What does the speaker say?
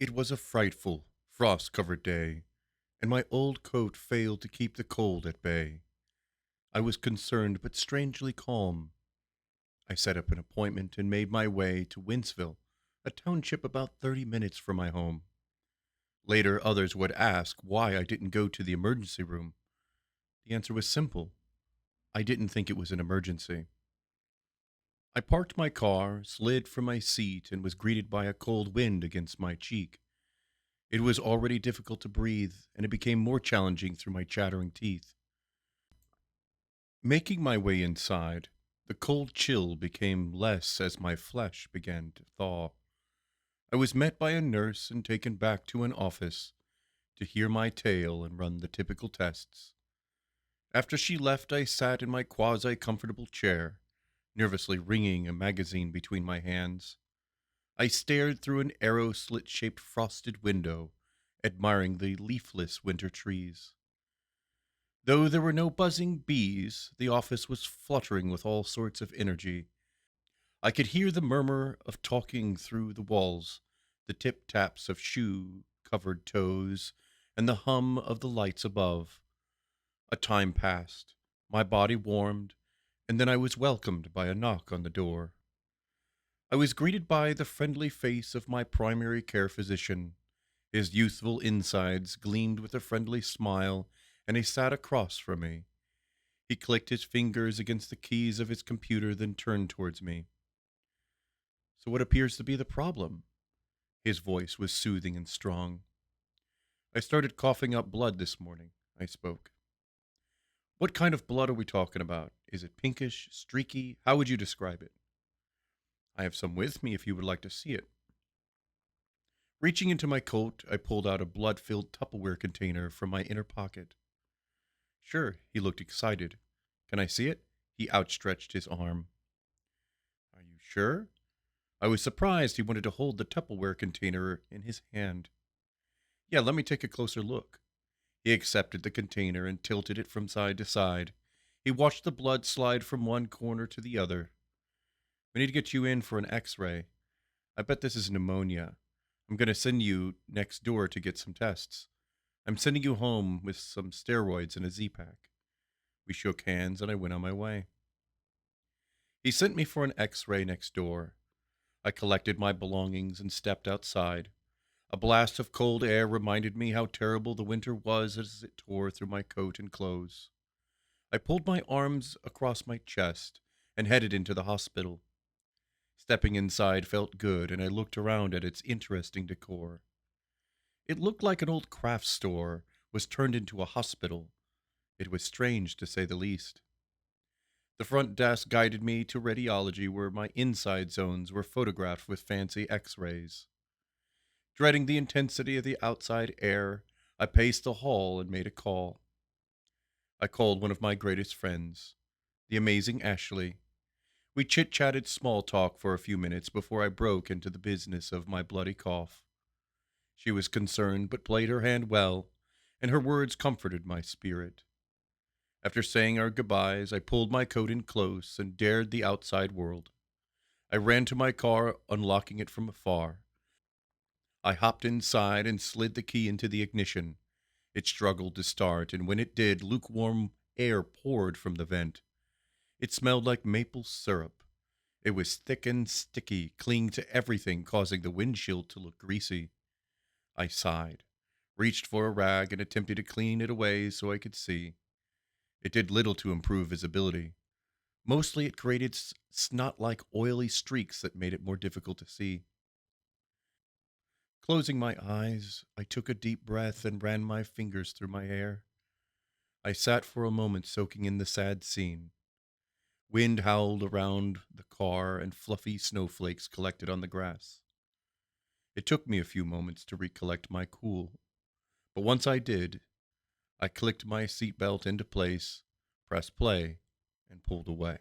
It was a frightful, frost-covered day, and my old coat failed to keep the cold at bay. I was concerned but strangely calm. I set up an appointment and made my way to Winceville, a township about 30 minutes from my home. Later, others would ask why I didn't go to the emergency room. The answer was simple. I didn't think it was an emergency. I parked my car, slid from my seat, and was greeted by a cold wind against my cheek. It was already difficult to breathe, and it became more challenging through my chattering teeth. Making my way inside, the cold chill became less as my flesh began to thaw. I was met by a nurse and taken back to an office to hear my tale and run the typical tests. After she left, I sat in my quasi-comfortable chair, nervously wringing a magazine between my hands. I stared through an arrow slit-shaped frosted window, admiring the leafless winter trees. Though there were no buzzing bees, the office was fluttering with all sorts of energy. I could hear the murmur of talking through the walls, the tip-taps of shoe-covered toes, and the hum of the lights above. A time passed, my body warmed, and then I was welcomed by a knock on the door. I was greeted by the friendly face of my primary care physician. His youthful insides gleamed with a friendly smile, and he sat across from me. He clicked his fingers against the keys of his computer, then turned towards me. "So what appears to be the problem?" His voice was soothing and strong. "I started coughing up blood this morning," I spoke. "What kind of blood are we talking about? Is it pinkish, streaky? How would you describe it?" "I have some with me if you would like to see it." Reaching into my coat, I pulled out a blood-filled Tupperware container from my inner pocket. "Sure," he looked excited. "Can I see it?" He outstretched his arm. "Are you sure?" I was surprised he wanted to hold the Tupperware container in his hand. "Yeah, let me take a closer look." He accepted the container and tilted it from side to side. He watched the blood slide from one corner to the other. "We need to get you in for an X-ray. I bet this is pneumonia. I'm going to send you next door to get some tests. I'm sending you home with some steroids and a Z-Pack." We shook hands and I went on my way. He sent me for an X-ray next door. I collected my belongings and stepped outside. A blast of cold air reminded me how terrible the winter was as it tore through my coat and clothes. I pulled my arms across my chest and headed into the hospital. Stepping inside felt good, and I looked around at its interesting decor. It looked like an old craft store was turned into a hospital. It was strange, to say the least. The front desk guided me to radiology, where my inside zones were photographed with fancy X-rays. Dreading the intensity of the outside air, I paced the hall and made a call. I called one of my greatest friends, the amazing Ashley. We chit-chatted small talk for a few minutes before I broke into the business of my bloody cough. She was concerned but played her hand well, and her words comforted my spirit. After saying our goodbyes, I pulled my coat in close and dared the outside world. I ran to my car, unlocking it from afar. I hopped inside and slid the key into the ignition. It struggled to start, and when it did, lukewarm air poured from the vent. It smelled like maple syrup. It was thick and sticky, clinging to everything, causing the windshield to look greasy. I sighed, reached for a rag, and attempted to clean it away so I could see. It did little to improve visibility. Mostly it created snot-like oily streaks that made it more difficult to see. Closing my eyes, I took a deep breath and ran my fingers through my hair. I sat for a moment soaking in the sad scene. Wind howled around the car and fluffy snowflakes collected on the grass. It took me a few moments to recollect my cool, but once I did, I clicked my seatbelt into place, pressed play, and pulled away.